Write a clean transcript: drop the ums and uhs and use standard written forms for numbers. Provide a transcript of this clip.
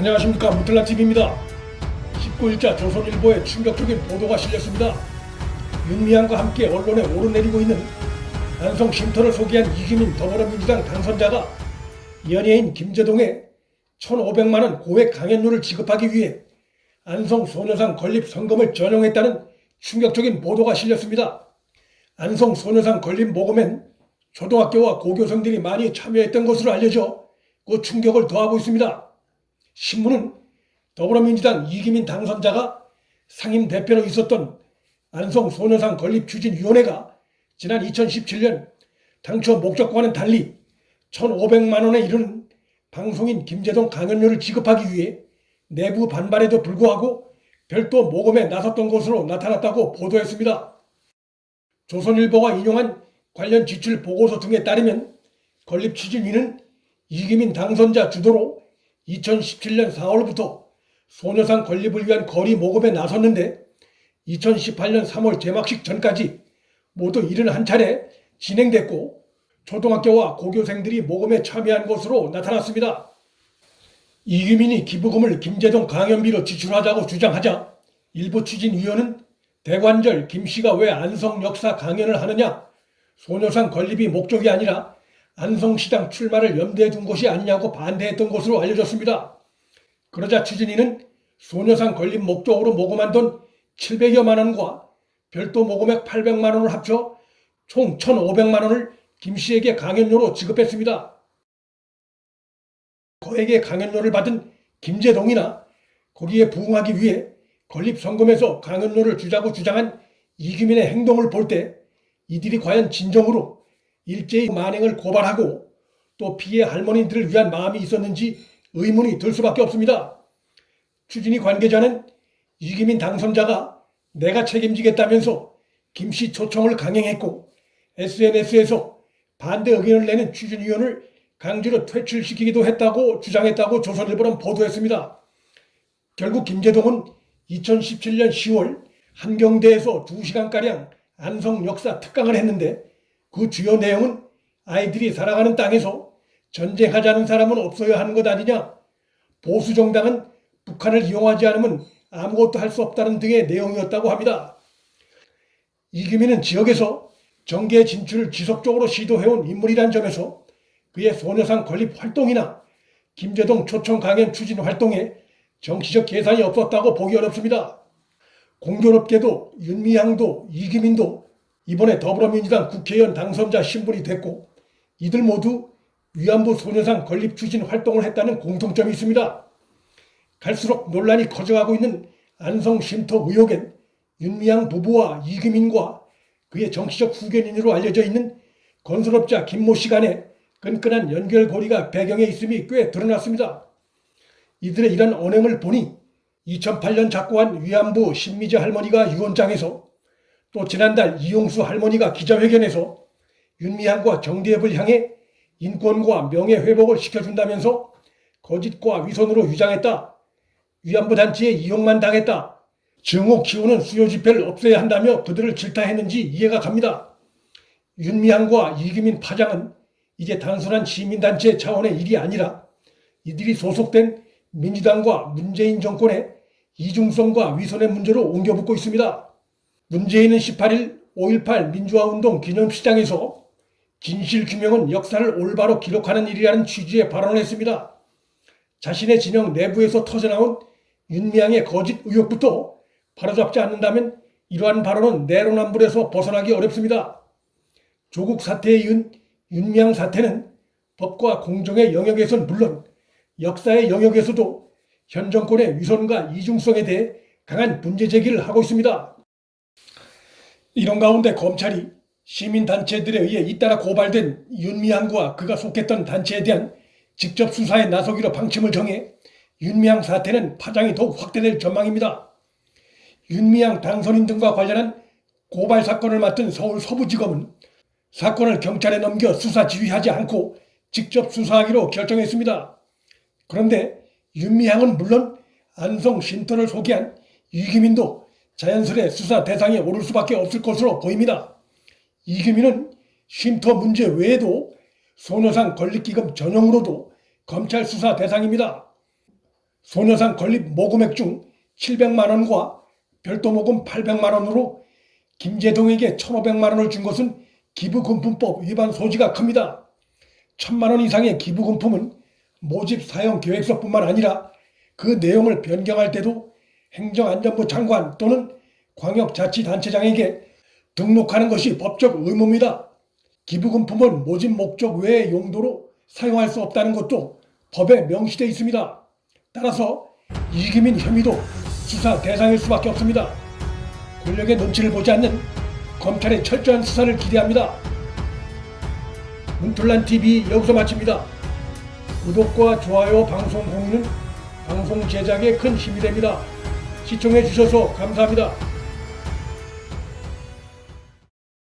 안녕하십니까, 무틀란TV입니다. 19일자 조선일보에 충격적인 보도가 실렸습니다. 윤미향과 함께 언론에 오르내리고 있는 안성 쉼터를 소개한 이기민 더불어민주당 당선자가 연예인 김제동에 1,500만원 고액 강연료를 지급하기 위해 안성 소녀상 건립 성금을 전용했다는 충격적인 보도가 실렸습니다. 안성 소녀상 건립 모금엔 초등학교와 고교생들이 많이 참여했던 것으로 알려져 그 충격을 더하고 있습니다. 신문은 더불어민주당 이기민 당선자가 상임 대표로 있었던 안성 소녀상 건립 추진위원회가 지난 2017년 당초 목적과는 달리 1,500만 원에 이르는 방송인 김제동 강연료를 지급하기 위해 내부 반발에도 불구하고 별도 모금에 나섰던 것으로 나타났다고 보도했습니다. 조선일보가 인용한 관련 지출 보고서 등에 따르면 건립 추진위는 이기민 당선자 주도로 2017년 4월부터 소녀상 건립을 위한 거리 모금에 나섰는데 2018년 3월 개막식 전까지 모두 71차례 진행됐고 초등학교와 고교생들이 모금에 참여한 것으로 나타났습니다. 이기민이 기부금을 김제동 강연비로 지출하자고 주장하자 일부 추진위원은 대관절 김씨가 왜 안성 역사 강연을 하느냐, 소녀상 건립이 목적이 아니라 안성시장 출마를 염두에 둔 것이 아니냐고 반대했던 것으로 알려졌습니다. 그러자 추진위는 소녀상 건립 목적으로 모금한 돈 700여만 원과 별도 모금액 800만 원을 합쳐 총 1,500만 원을 김씨에게 강연료로 지급했습니다. 거액의 강연료를 받은 김제동이나 거기에 부응하기 위해 건립성금에서 강연료를 주자고 주장한 이기민의 행동을 볼 때 이들이 과연 진정으로 일제히 만행을 고발하고 또 피해 할머니들을 위한 마음이 있었는지 의문이 들 수밖에 없습니다. 추진위 관계자는 이기민 당선자가 내가 책임지겠다면서 김씨 초청을 강행했고 SNS에서 반대 의견을 내는 추진위원을 강제로 퇴출시키기도 했다고 주장했다고 조선일보는 보도했습니다. 결국 김제동은 2017년 10월 한경대에서 2시간가량 안성 역사 특강을 했는데 그 주요 내용은 아이들이 살아가는 땅에서 전쟁하자는 사람은 없어야 하는 것 아니냐, 보수정당은 북한을 이용하지 않으면 아무것도 할 수 없다는 등의 내용이었다고 합니다. 이기민은 지역에서 정계 진출을 지속적으로 시도해온 인물이란 점에서 그의 소녀상 건립 활동이나 김제동 초청 강연 추진 활동에 정치적 계산이 없었다고 보기 어렵습니다. 공교롭게도 윤미향도 이기민도 이번에 더불어민주당 국회의원 당선자 신분이 됐고 이들 모두 위안부 소녀상 건립 추진 활동을 했다는 공통점이 있습니다. 갈수록 논란이 커져가고 있는 안성 쉼터 의혹엔 윤미향 부부와 이기민과 그의 정치적 후견인으로 알려져 있는 건설업자 김모 씨 간의 끈끈한 연결고리가 배경에 있음이 꽤 드러났습니다. 이들의 이런 언행을 보니 2008년 작고한 위안부 신미재 할머니가 유언장에서 또 지난달 이용수 할머니가 기자회견에서 윤미향과 정대협을 향해 인권과 명예회복을 시켜준다면서 거짓과 위선으로 위장했다, 위안부 단체에 이용만 당했다, 증오 키우는 수요 집회를 없애야 한다며 그들을 질타했는지 이해가 갑니다. 윤미향과 이기민 파장은 이제 단순한 시민단체 차원의 일이 아니라 이들이 소속된 민주당과 문재인 정권의 이중성과 위선의 문제로 옮겨붙고 있습니다. 문재인은 18일 5.18 민주화운동 기념시장에서 진실규명은 역사를 올바로 기록하는 일이라는 취지의 발언을 했습니다. 자신의 진영 내부에서 터져나온 윤미향의 거짓 의혹부터 바로잡지 않는다면 이러한 발언은 내로남불에서 벗어나기 어렵습니다. 조국 사태에 이은 윤미향 사태는 법과 공정의 영역에선 물론 역사의 영역에서도 현 정권의 위선과 이중성에 대해 강한 문제 제기를 하고 있습니다. 이런 가운데 검찰이 시민단체들에 의해 잇따라 고발된 윤미향과 그가 속했던 단체에 대한 직접 수사에 나서기로 방침을 정해 윤미향 사태는 파장이 더욱 확대될 전망입니다. 윤미향 당선인 등과 관련한 고발 사건을 맡은 서울 서부지검은 사건을 경찰에 넘겨 수사 지휘하지 않고 직접 수사하기로 결정했습니다. 그런데 윤미향은 물론 안성 쉼터를 소개한 이기민도 자연스레 수사 대상에 오를 수밖에 없을 것으로 보입니다. 이기민은 쉼터 문제 외에도 소녀상 건립기금 전용으로도 검찰 수사 대상입니다. 소녀상 건립 모금액 중 700만 원과 별도 모금 800만 원으로 김제동에게 1,500만 원을 준 것은 기부금품법 위반 소지가 큽니다. 1,000만 원 이상의 기부금품은 모집 사용 계획서뿐만 아니라 그 내용을 변경할 때도 행정안전부 장관 또는 광역자치단체장에게 등록하는 것이 법적 의무입니다. 기부금품은 모집 목적 외의 용도로 사용할 수 없다는 것도 법에 명시되어 있습니다. 따라서 이기민 혐의도 수사 대상일 수밖에 없습니다. 권력의 눈치를 보지 않는 검찰의 철저한 수사를 기대합니다. 문틀란TV 여기서 마칩니다. 구독과 좋아요, 방송 공유는 방송 제작에 큰 힘이 됩니다. 시청해 주셔서 감사합니다.